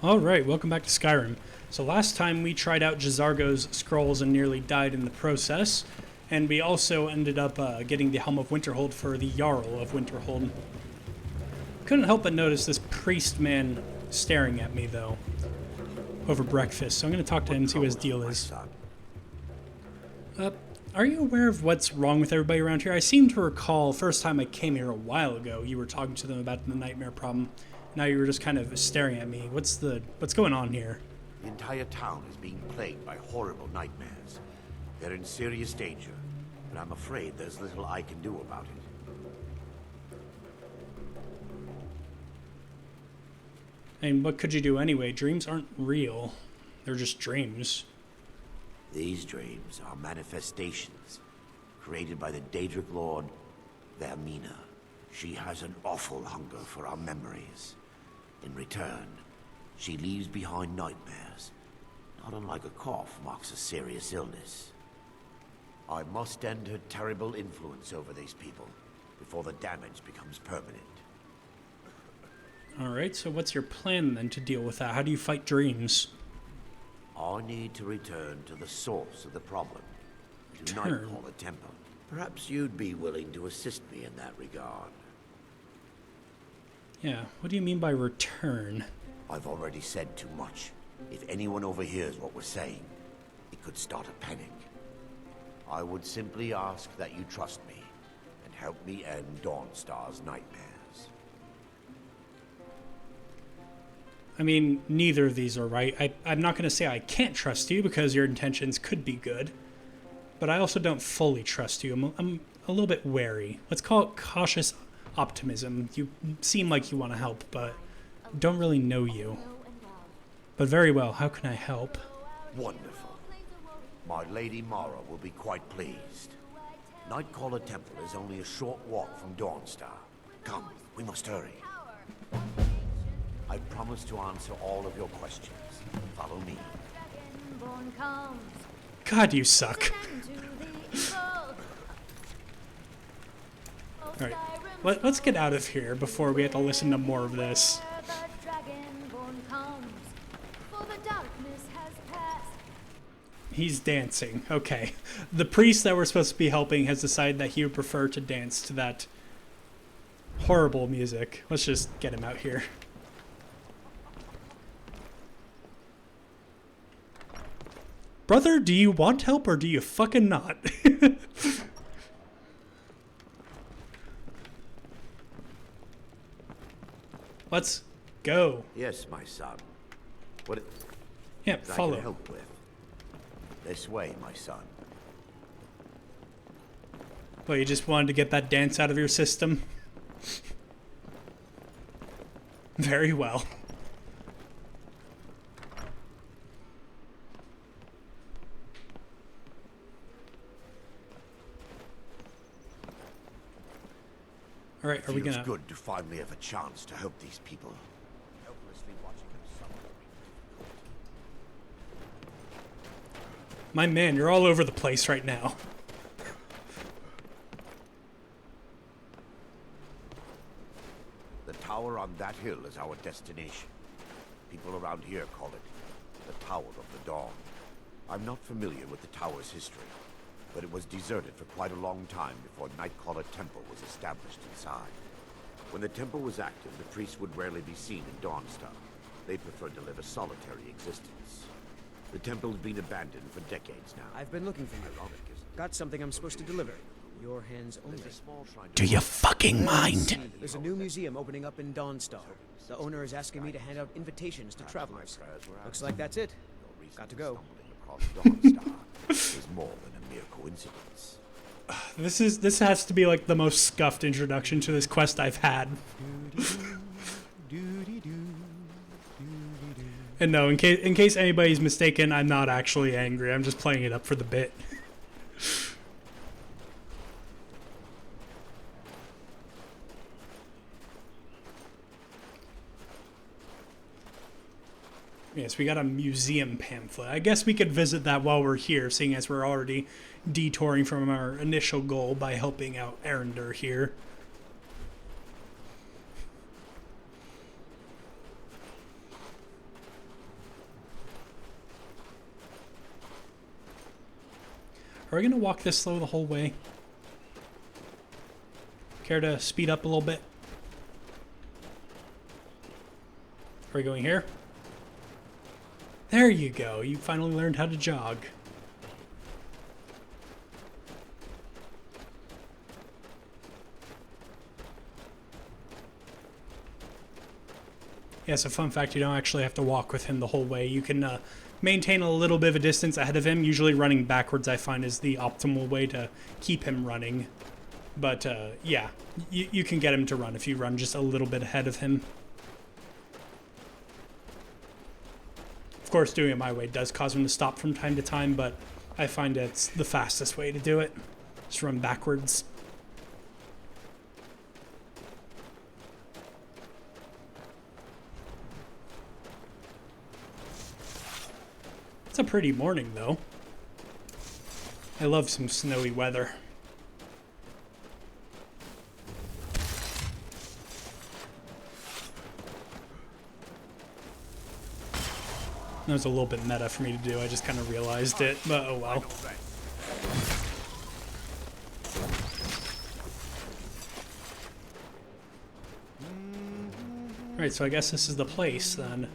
Alright, welcome back to Skyrim. So last time we tried out J'zargo's scrolls and nearly died in the process, and we also ended up getting the Helm of Winterhold for the Jarl of Winterhold. Couldn't help but notice this priest man staring at me, though, over breakfast, so I'm going to talk to him and see what his deal is. Are you aware of what's wrong with everybody around here? I seem to recall, first time I came here a while ago, you were talking to them about the nightmare problem. Now you were just kind of staring at me. What's going on here? The entire town is being plagued by horrible nightmares. They're in serious danger, but I'm afraid there's little I can do about it. And what could you do anyway? Dreams aren't real. They're just dreams. These dreams are manifestations created by the Daedric Lord, Vermina. She has an awful hunger for our memories. In return, she leaves behind nightmares. Not unlike a cough marks a serious illness. I must end her terrible influence over these people before the damage becomes permanent. Alright, so what's your plan then to deal with that? How do you fight dreams? I need to return to the source of the problem. To Return? Nightcall Temple. Perhaps you'd be willing to assist me in that regard. Yeah, what do you mean by return? I've already said too much. If anyone overhears what we're saying, it could start a panic. I would simply ask that you trust me and help me end Dawnstar's nightmares. I mean, neither of these are right. I'm not going to say I can't trust you because your intentions could be good, but I also don't fully trust you. I'm a little bit wary. Let's call it cautious optimism. You seem like you want to help, but don't really know you. But very well, how can I help? Wonderful. My Lady Mara will be quite pleased. Nightcaller Temple is only a short walk from Dawnstar. Come, we must hurry. I promise to answer all of your questions. Follow me. God, you suck. Alright, let's get out of here before we have to listen to more of this. He's dancing. Okay. The priest that we're supposed to be helping has decided that he would prefer to dance to that horrible music. Let's just get him out here. Brother, do you want help or do you fucking not? Let's go. Yes, my son. What Yeah, I follow. can help with? This way, my son. Well, you just wanted to get that dance out of your system? Very well. All right, are we gonna? Feels good to finally have a chance to help these people. Helplessly watching them suffer. My man, you're all over the place right now. The tower on that hill is our destination. People around here call it the Tower of the Dawn. I'm not familiar with the tower's history, but it was deserted for quite a long time before Nightcaller Temple was established inside. When the temple was active, the priests would rarely be seen in Dawnstar. They preferred to live a solitary existence. The temple's been abandoned for decades now. I've been looking for you. Got something I'm supposed to deliver. Your hands only. There's a small shrine to Do you fucking mind? There's a new museum opening up in Dawnstar. The owner is asking me to hand out invitations to travelers. Looks like that's it. Got to go. Stumbling across Dawnstar is more than a mere coincidence. This has to be like the most scuffed introduction to this quest I've had. And no, in case anybody's mistaken, I'm not actually angry. I'm just playing it up for the bit. Yes, we got a museum pamphlet. I guess we could visit that while we're here, seeing as we're already detouring from our initial goal by helping out Arender here. Are we going to walk this slow the whole way? Care to speed up a little bit? Are we going here? There you go. You finally learned how to jog. Yeah, so fun fact, you don't actually have to walk with him the whole way. You can maintain a little bit of a distance ahead of him. Usually running backwards, I find, is the optimal way to keep him running. But, yeah, you can get him to run if you run just a little bit ahead of him. Of course, doing it my way does cause him to stop from time to time, but I find it's the fastest way to do it. Just run backwards. It's a pretty morning, though. I love some snowy weather. That was a little bit meta for me to do. I just kind of realized it, but oh well. Alright, so I guess this is the place, then.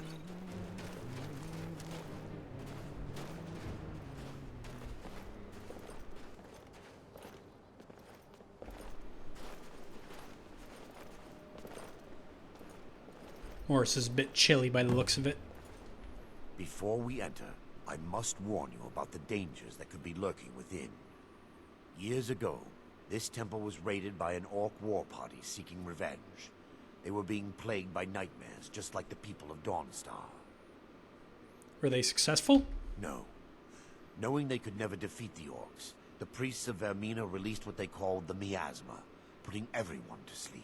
Morris is a bit chilly by the looks of it. Before we enter, I must warn you about the dangers that could be lurking within. Years ago, this temple was raided by an orc war party seeking revenge. They were being plagued by nightmares, just like the people of Dawnstar. Were they successful? No. Knowing they could never defeat the orcs, the priests of Vermina released what they called the miasma, putting everyone to sleep.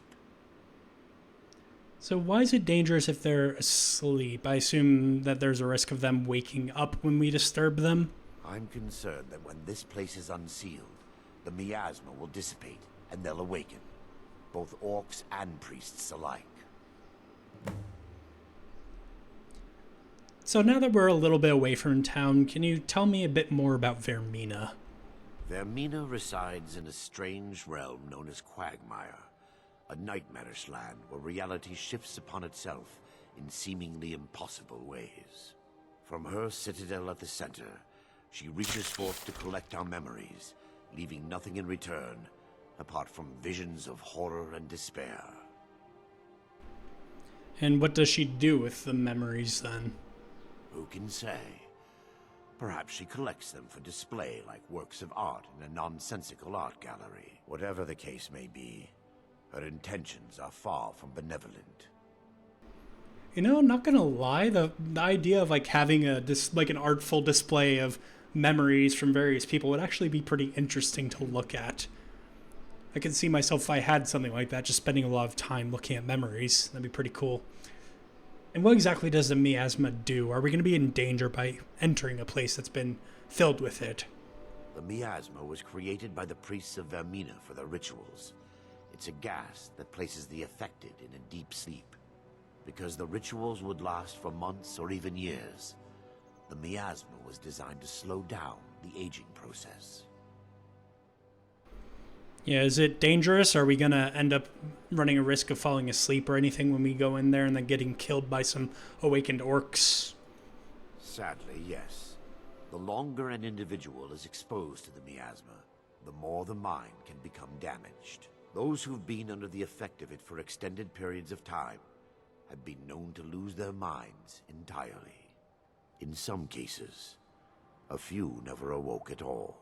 So why is it dangerous if they're asleep? I assume that there's a risk of them waking up when we disturb them. I'm concerned that when this place is unsealed, the miasma will dissipate and they'll awaken. Both orcs and priests alike. So now that we're a little bit away from town, can you tell me a bit more about Vermina? Vermina resides in a strange realm known as Quagmire. A nightmarish land where reality shifts upon itself in seemingly impossible ways. From her citadel at the center, she reaches forth to collect our memories, leaving nothing in return, apart from visions of horror and despair. And what does she do with the memories, then? Who can say? Perhaps she collects them for display like works of art in a nonsensical art gallery. Whatever the case may be, her intentions are far from benevolent. You know, I'm not gonna lie, the idea of like having an artful display of memories from various people would actually be pretty interesting to look at. I could see myself, if I had something like that, just spending a lot of time looking at memories. That'd be pretty cool. And what exactly does the miasma do? Are we going to be in danger by entering a place that's been filled with it? The miasma was created by the priests of Vermina for their rituals. It's a gas that places the affected in a deep sleep. Because the rituals would last for months or even years, the miasma was designed to slow down the aging process. Yeah, is it dangerous? Are we going to end up running a risk of falling asleep or anything when we go in there and then getting killed by some awakened orcs? Sadly, yes. The longer an individual is exposed to the miasma, the more the mind can become damaged. Those who've been under the effect of it for extended periods of time have been known to lose their minds entirely. In some cases, a few never awoke at all.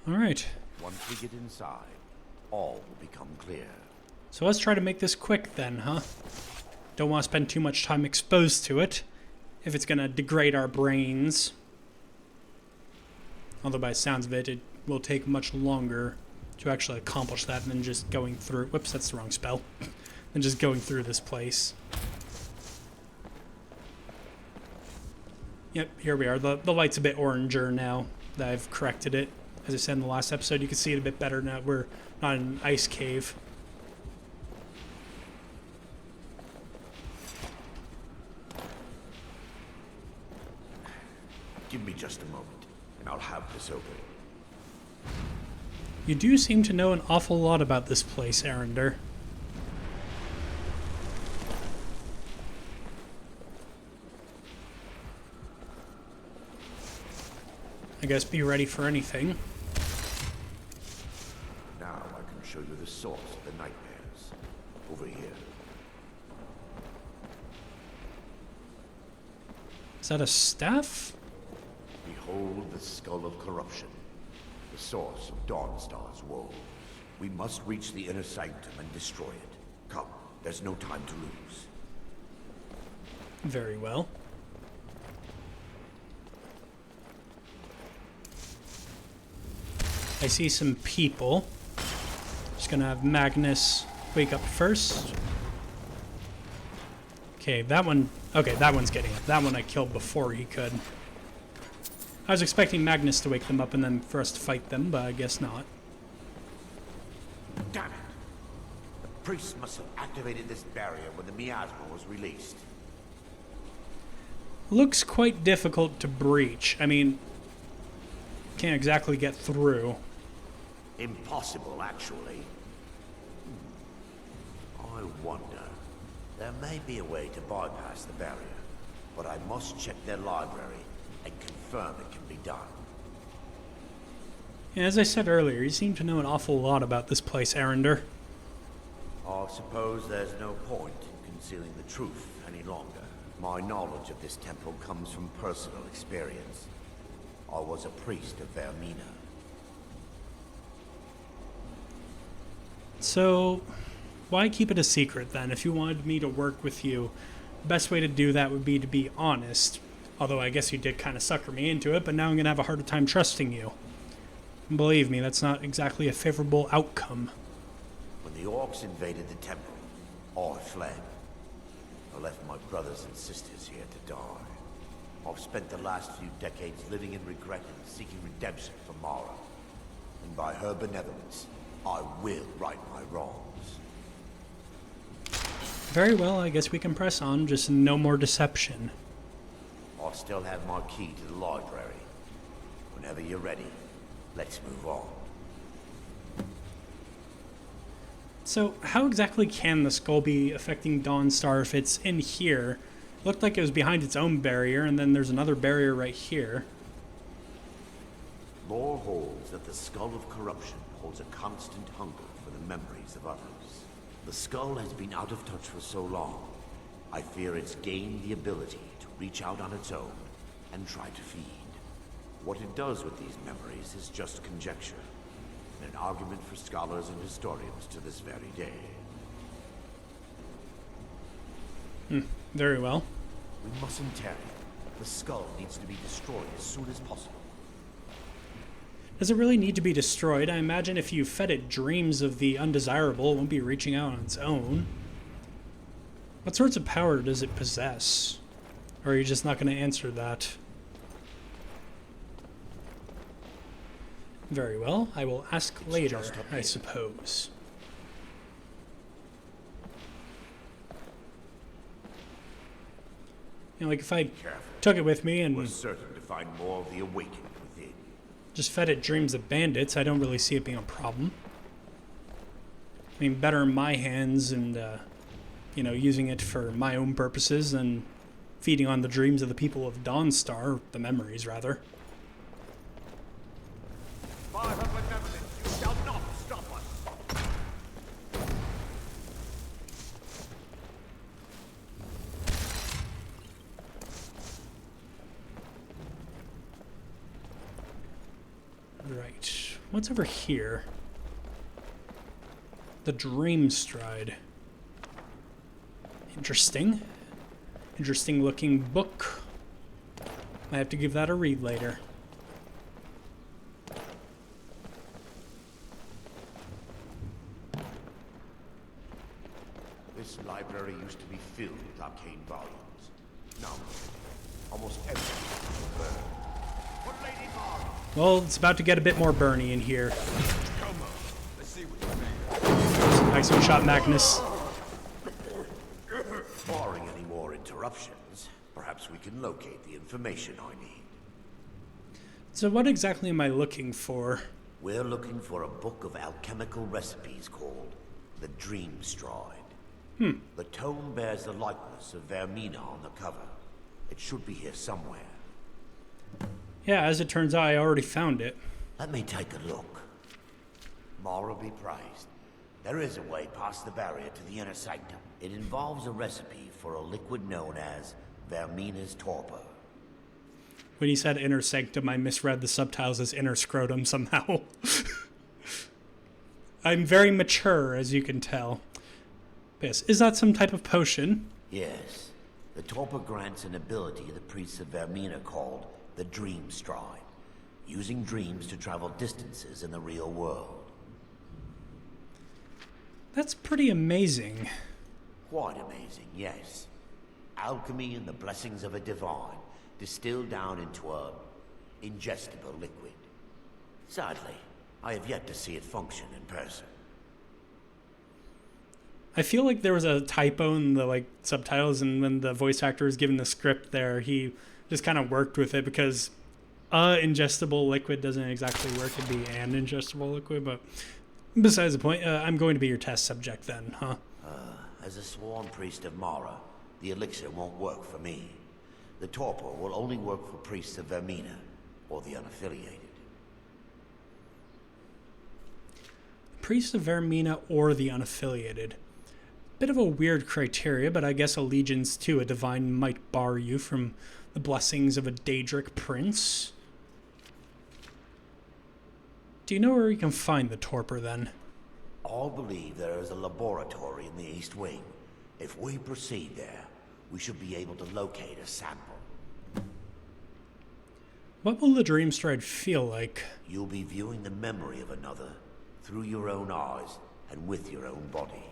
All right. Once we get inside, all will become clear. So let's try to make this quick then, huh? Don't want to spend too much time exposed to it, if it's going to degrade our brains. Although by the sounds of it, it will take much longer to actually accomplish that than just going through... Whoops, that's the wrong spell. Than just going through this place. Yep, here we are. The light's a bit oranger now that I've corrected it. As I said in the last episode, you can see it a bit better now. We're not in an ice cave. Give me just a moment, and I'll have this open. You do seem to know an awful lot about this place, Arender. I guess be ready for anything. Now I can show you the source of the nightmares. Over here. Is that a staff? Behold the skull of corruption. The source of Dawnstar's woes. We must reach the inner sanctum and destroy it. Come, there's no time to lose. Very well. I see some people. Just gonna have Magnus wake up first. Okay, that one... Okay, that one's getting up. That one I killed before he could. I was expecting Magnus to wake them up and then for us to fight them, but I guess not. Damn it! The priest must have activated this barrier when the miasma was released. Looks quite difficult to breach. I mean, can't exactly get through. Impossible, actually. I wonder. There may be a way to bypass the barrier, but I must check their library and confirm it can be done. Yeah, as I said earlier, you seem to know an awful lot about this place, Arender. I suppose there's no point in concealing the truth any longer. My knowledge of this temple comes from personal experience. I was a priest of Vermina. So, why keep it a secret then? If you wanted me to work with you, the best way to do that would be to be honest. Although I guess you did kind of sucker me into it, but now I'm going to have a harder time trusting you. And believe me, that's not exactly a favorable outcome. When the orcs invaded the temple, I fled. I left my brothers and sisters here to die. I've spent the last few decades living in regret and seeking redemption for Mara. And by her benevolence, I will right my wrongs. Very well, I guess we can press on, just no more deception. I still have my key to the library. Whenever you're ready, let's move on. So, how exactly can the skull be affecting Dawnstar if it's in here? Looked like it was behind its own barrier, and then there's another barrier right here. Lore holds that the skull of corruption holds a constant hunger for the memories of others. The skull has been out of touch for so long, I fear it's gained the ability to reach out on its own and try to feed. What it does with these memories is just conjecture, and an argument for scholars and historians to this very day. Very well. We mustn't tarry. The skull needs to be destroyed as soon as possible. Does it really need to be destroyed? I imagine if you fed it dreams of the undesirable, it won't be reaching out on its own. What sorts of power does it possess? Or are you just not going to answer that? Very well, I will ask later, I suppose. You know, like if I took it with me and We're certain to find more of the awakened within. just fed it dreams of bandits, I don't really see it being a problem. I mean, better in my hands and, you know, using it for my own purposes than feeding on the dreams of the people of Dawnstar, the memories, rather. By her benevolence, you shall not stop us! Right. What's over here? The Dream Stride. Interesting. Interesting looking book. I have to give that a read later. This library used to be filled with arcane volumes. Now, almost everything is burned. For Lady Mara! Well, it's about to get a bit more Bernie in here. Come on, let's see what you made. Nice one shot, Magnus. Barring any more interruptions, perhaps we can locate the information I need. So what exactly am I looking for? We're looking for a book of alchemical recipes called the Dream Stride. The tome bears the likeness of Vermina on the cover. It should be here somewhere. Yeah, as it turns out, I already found it. Let me take a look. Mara be praised. There is a way past the barrier to the inner sanctum. It involves a recipe for a liquid known as Vermina's torpor. When he said inner sanctum, I misread the subtitles as inner scrotum somehow. I'm very mature, as you can tell. Yes, is that some type of potion? Yes. The torpor grants an ability the priests of Vermina called the Dream Stride, using dreams to travel distances in the real world. That's pretty amazing. Quite amazing, yes. Alchemy and the blessings of a divine, distilled down into a ingestible liquid. Sadly, I have yet to see it function in person. I feel like there was a typo in the subtitles, and when the voice actor was given the script there, he just kind of worked with it because ingestible liquid doesn't exactly work. It'd be an ingestible liquid, but besides the point, I'm going to be your test subject then, huh? As a sworn priest of Mara, the elixir won't work for me. The torpor will only work for priests of Vermina, or the unaffiliated. Priests of Vermina or the unaffiliated. Bit of a weird criteria, but I guess allegiance to a divine might bar you from the blessings of a Daedric prince. Do you know where we can find the torpor then? All believe there is a laboratory in the East Wing. If we proceed there, we should be able to locate a sample. What will the Dream Stride feel like? You'll be viewing the memory of another through your own eyes and with your own body.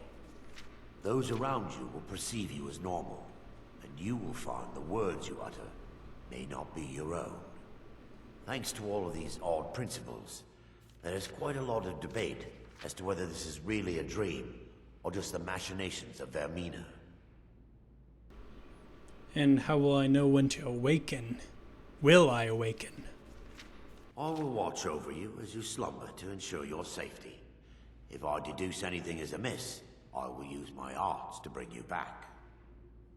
Those around you will perceive you as normal, and you will find the words you utter may not be your own. Thanks to all of these odd principles, there is quite a lot of debate as to whether this is really a dream or just the machinations of Vermina. And how will I know when to awaken? Will I awaken? I will watch over you as you slumber to ensure your safety. If I deduce anything is amiss, I will use my arts to bring you back.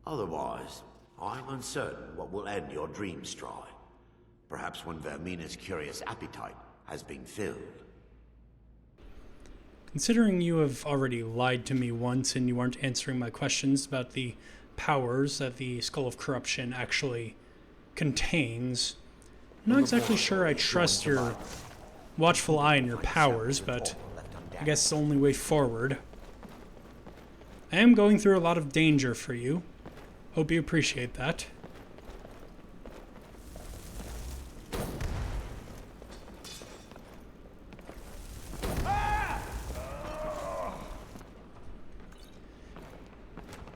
Otherwise, I am uncertain what will end your dream stride. Perhaps when Vermina's curious appetite has been filled. Considering you have already lied to me once and you aren't answering my questions about the powers that the Skull of Corruption actually contains, I'm not exactly sure I trust your watchful eye and your powers, but I guess it's the only way forward. I am going through a lot of danger for you. Hope you appreciate that.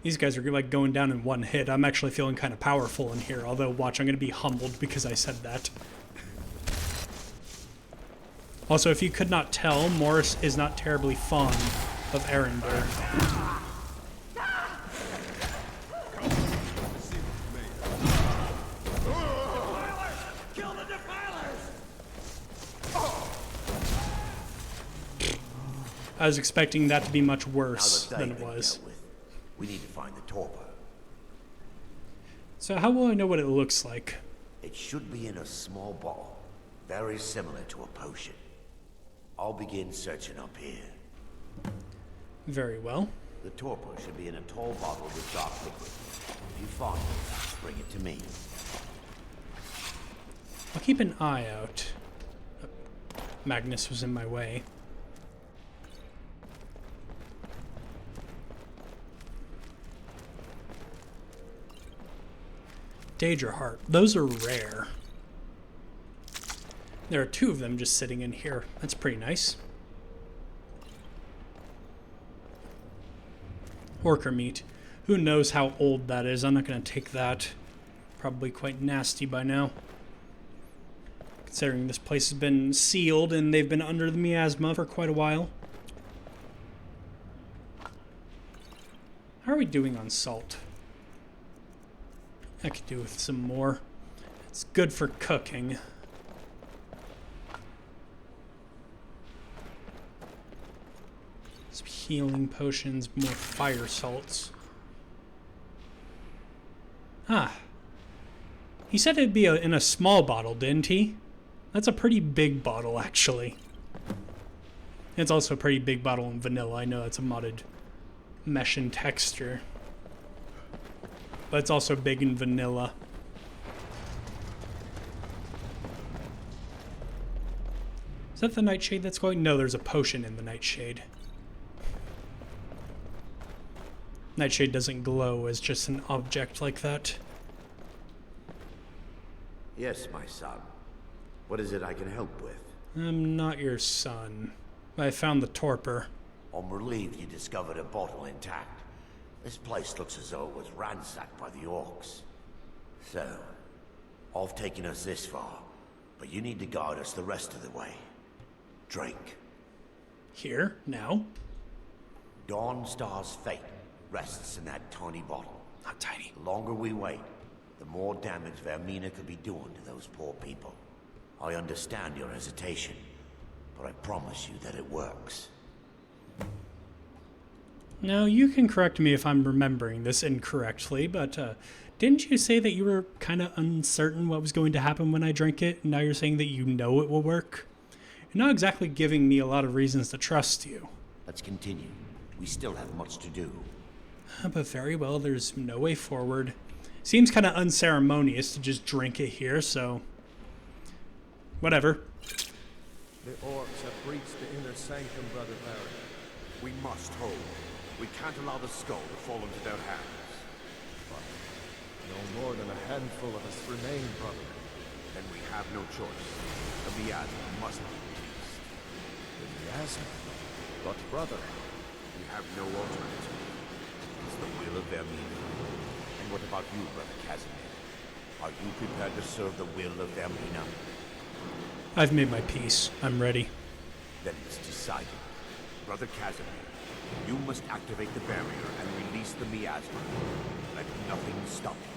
These guys are like going down in one hit. I'm actually feeling kind of powerful in here, although watch, I'm going to be humbled because I said that. Also, if you could not tell, Morris is not terribly fond of Arendelle. I was expecting that to be much worse than it was. We need to find the torpor. So how will I know what it looks like? It should be in a small bottle, very similar to a potion. I'll begin searching up here. Very well. The torpor should be in a tall bottle with dark liquid. If you find it, bring it to me. I'll keep an eye out. Magnus was in my way. Daedra Heart. Those are rare. There are two of them just sitting in here. That's pretty nice. Orca meat. Who knows how old that is? I'm not going to take that. Probably quite nasty by now. Considering this place has been sealed and they've been under the miasma for quite a while. How are we doing on salt? I could do with some more. It's good for cooking. healing potions, more fire salts. Ah. He said it'd be in a small bottle, didn't he? That's a pretty big bottle, actually. It's also a pretty big bottle in vanilla. I know it's a modded mesh and texture. But it's also big in vanilla. Is that the nightshade that's going? No, there's a potion in the nightshade. Nightshade doesn't glow as just an object like that. Yes, my son. What is it I can help with? I'm not your son. I found the torpor. I'm relieved you discovered a bottle intact. This place looks as though it was ransacked by the orcs. So, I've taken us this far, but you need to guide us the rest of the way. Drink. Here? Now? Dawnstar's fate rests in that tiny bottle. Not tiny. The longer we wait, the more damage Vermina could be doing to those poor people. I understand your hesitation, but I promise you that it works. Now, you can correct me if I'm remembering this incorrectly, but didn't you say that you were kind of uncertain what was going to happen when I drank it, and now you're saying that you know it will work? You're not exactly giving me a lot of reasons to trust you. Let's continue. We still have much to do. But very well, there's no way forward. Seems kind of unceremonious to just drink it here, so... whatever. The orcs have breached the inner sanctum, Brother Baron. We must hold. We can't allow the skull to fall into their hands. No more than a handful of us remain, brother. Then we have no choice. The miasma must be released. The miasma? But, brother... We have no alternative. It's the will of Vermina. And what about you, Brother Casimir? Are you prepared to serve the will of Vermina? I've made my peace. I'm ready. Then it's decided. Brother Casimir, you must activate the barrier and release the miasma. Let nothing stop you.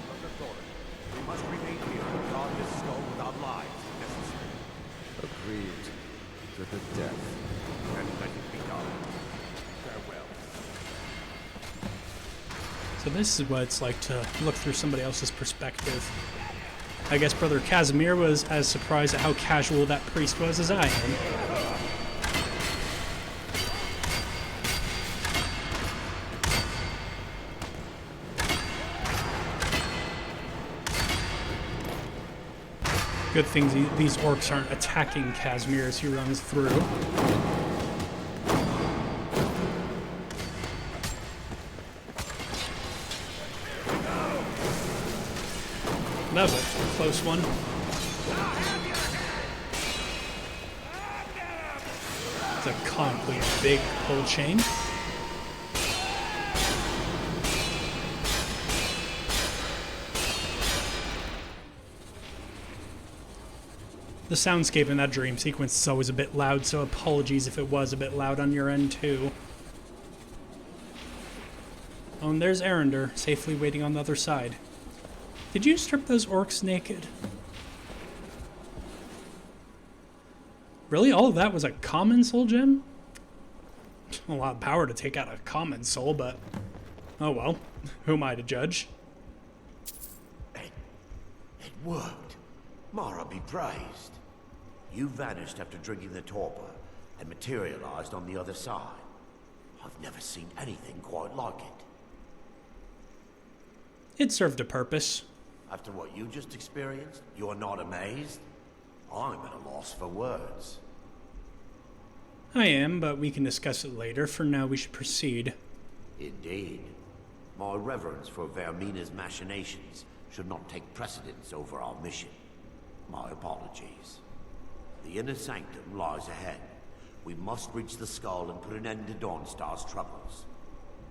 Brother Thorin, we must remain here and guard this skull with our lives if necessary. Agreed. To the death. And let it be done. Farewell. So this is what it's like to look through somebody else's perspective. I guess Brother Casimir was as surprised at how casual that priest was as I am. Good thing these orcs aren't attacking Casimir as he runs through. That was a close one. It's a comically big pull chain. The soundscape in that dream sequence is always a bit loud, so apologies if it was a bit loud on your end too. Oh, and there's Arender, safely waiting on the other side. Did you strip those orcs naked? Really? All of that was a common soul gem? A lot of power to take out a common soul, but... oh well. Who am I to judge? It worked. Mara be praised. You vanished after drinking the torpor and materialized on the other side. I've never seen anything quite like it. It served a purpose. After what you just experienced, you're not amazed? I'm at a loss for words. I am, but we can discuss it later. For now, we should proceed. Indeed. My reverence for Vermina's machinations should not take precedence over our mission. My apologies. The inner sanctum lies ahead. We must reach the skull and put an end to Dawnstar's troubles.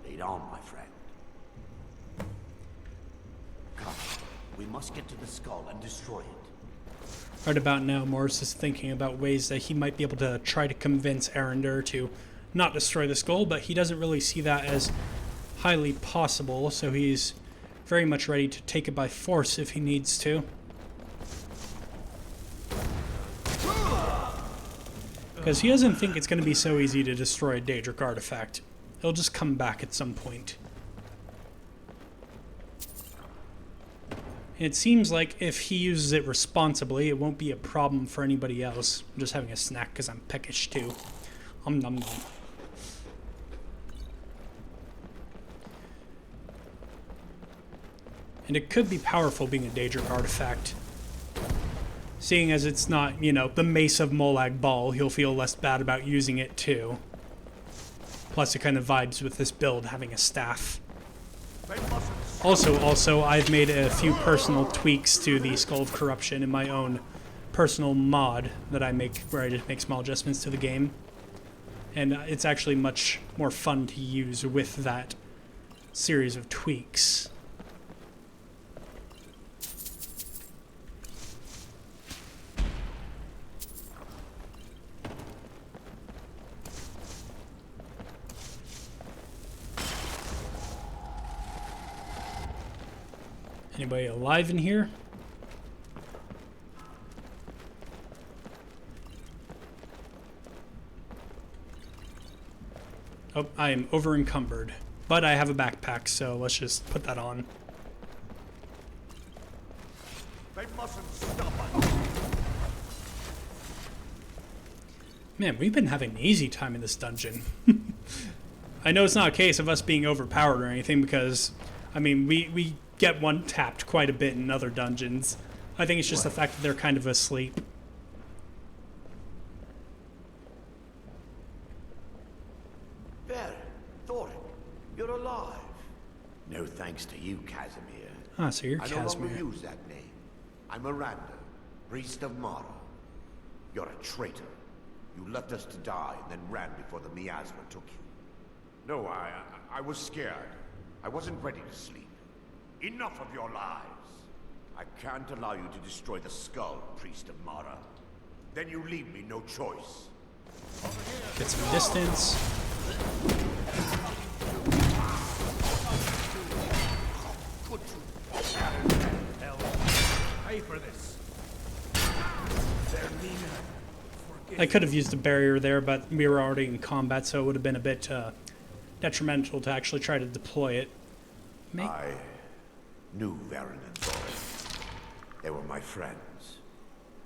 Lead on, my friend. Come. We must get to the skull and destroy it. Right about now, Morris is thinking about ways that he might be able to try to convince Arender to not destroy the skull, but he doesn't really see that as highly possible, so he's very much ready to take it by force if he needs to. Because he doesn't think it's going to be so easy to destroy a Daedric artifact. It'll just come back at some point. And it seems like if he uses it responsibly, it won't be a problem for anybody else. I'm just having a snack because I'm peckish too. Nom nom. And it could be powerful being a Daedric artifact. Seeing as it's not, you know, the Mace of Molag Bal, he'll feel less bad about using it too. Plus it kind of vibes with this build, having a staff. Also, I've made a few personal tweaks to the Skull of Corruption in my own personal mod that I make, where I just make small adjustments to the game. And it's actually much more fun to use with that series of tweaks. Anybody alive in here? Oh, I am over encumbered. But I have a backpack, so let's just put that on. They mustn't stop us. Man, we've been having an easy time in this dungeon. I know it's not a case of us being overpowered or anything, because, I mean, we get one tapped quite a bit in other dungeons. I think it's just the fact that they're kind of asleep. There, Thorin, you're alive. No thanks to you, Casimir. Ah, so you're I no longer Casimir. use that name. I'm Miranda, priest of Mara. You're a traitor. You left us to die and then ran before the miasma took you. No, I was scared. I wasn't ready to sleep. Enough of your lies. I can't allow you to destroy the skull, priest of Mara. Then you leave me no choice. Get some distance. Pay for this. I could have used a barrier there, but we were already in combat, so it would have been a bit detrimental to actually try to deploy it. I knew Varen and Thorin. They were my friends.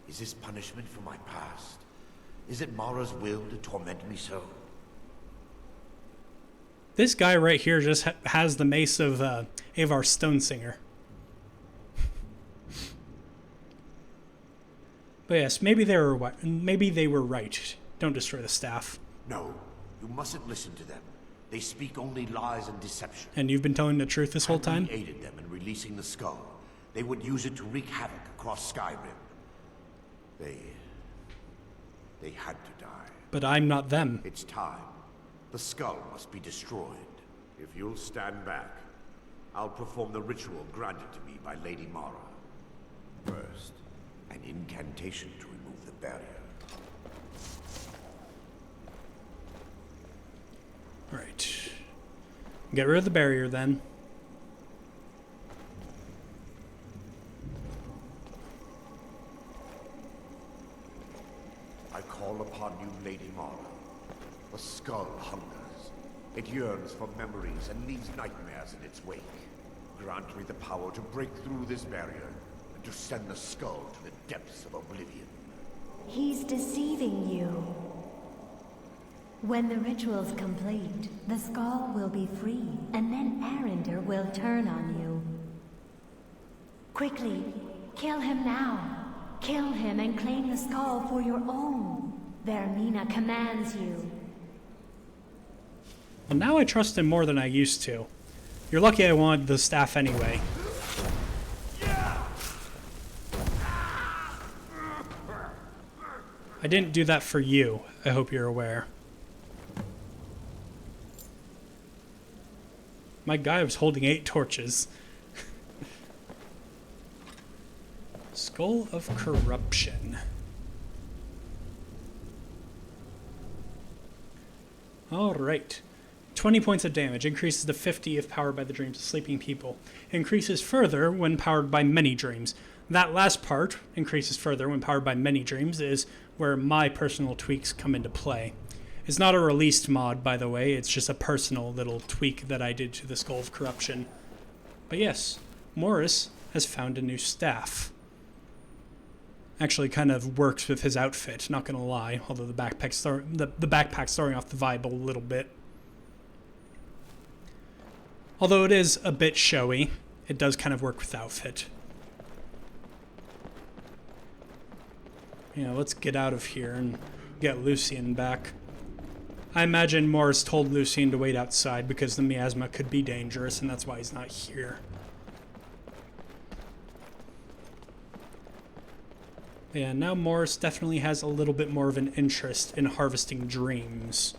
Is this punishment for my past? Is it Mara's will to torment me so? This guy right here just has the mace of Avar Stonesinger. But yes, maybe they were right. Don't destroy the staff. No, you mustn't listen to them. They speak only lies and deception. And you've been telling the truth this whole time? Had we aided them in releasing the skull, they would use it to wreak havoc across Skyrim. They had to die. But I'm not them. It's time. The skull must be destroyed. If you'll stand back, I'll perform the ritual granted to me by Lady Mara. First, an incantation to remove the barrier. Right. Get rid of the barrier then. I call upon you, Lady Mara. The skull hungers. It yearns for memories and leaves nightmares in its wake. Grant me the power to break through this barrier and to send the skull to the depths of oblivion. He's deceiving you. When the ritual's complete, the skull will be free, and then Arender will turn on you. Quickly, kill him now. Kill him and claim the skull for your own. Vermina commands you. Well, now I trust him more than I used to. You're lucky I wanted the staff anyway. I didn't do that for you. I hope you're aware. My guy was holding 8 torches. Skull of Corruption. Alright. 20 points of damage, increases to 50 if powered by the dreams of sleeping people. Increases further when powered by many dreams. That last part, increases further when powered by many dreams, is where my personal tweaks come into play. It's not a released mod, by the way, it's just a personal little tweak that I did to the Skull of Corruption. But yes, Morris has found a new staff. Actually kind of works with his outfit, not gonna lie, although the backpack's throwing off the vibe a little bit. Although it is a bit showy, it does kind of work with the outfit. Yeah, let's get out of here and get Lucien back. I imagine Morris told Lucien to wait outside because the miasma could be dangerous, and that's why he's not here. Yeah, now Morris definitely has a little bit more of an interest in harvesting dreams.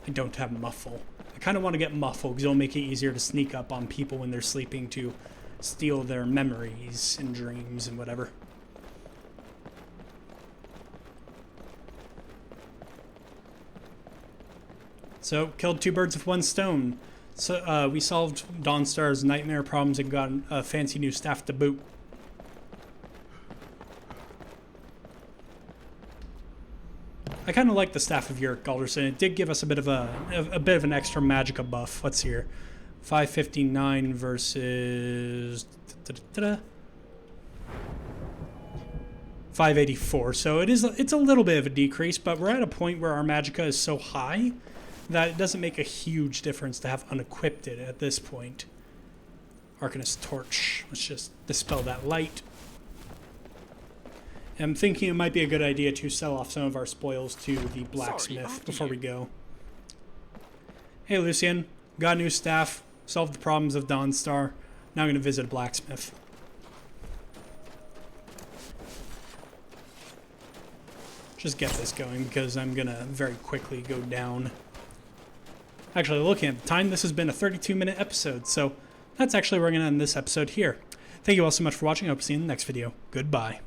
I don't have Muffle. I kind of want to get Muffle because it'll make it easier to sneak up on people when they're sleeping to steal their memories and dreams and whatever. So, killed 2 birds with 1 stone. So, we solved Dawnstar's nightmare problems and got a fancy new staff to boot. I kind of like the Staff of Yurk Galderson. It did give us a bit of an extra magicka buff. What's here? 559 versus 584. So it's a little bit of a decrease, but we're at a point where our magicka is so high that it doesn't make a huge difference to have unequipped it at this point. Arcanist Torch. Let's just dispel that light. I'm thinking it might be a good idea to sell off some of our spoils to the blacksmith before we go. Hey Lucien, got a new staff, solved the problems of Dawnstar. Now I'm going to visit a blacksmith. Just get this going because I'm going to very quickly go down. Actually, looking at the time, this has been a 32-minute episode, so that's actually where we're going to end this episode here. Thank you all so much for watching. I hope to see you in the next video. Goodbye.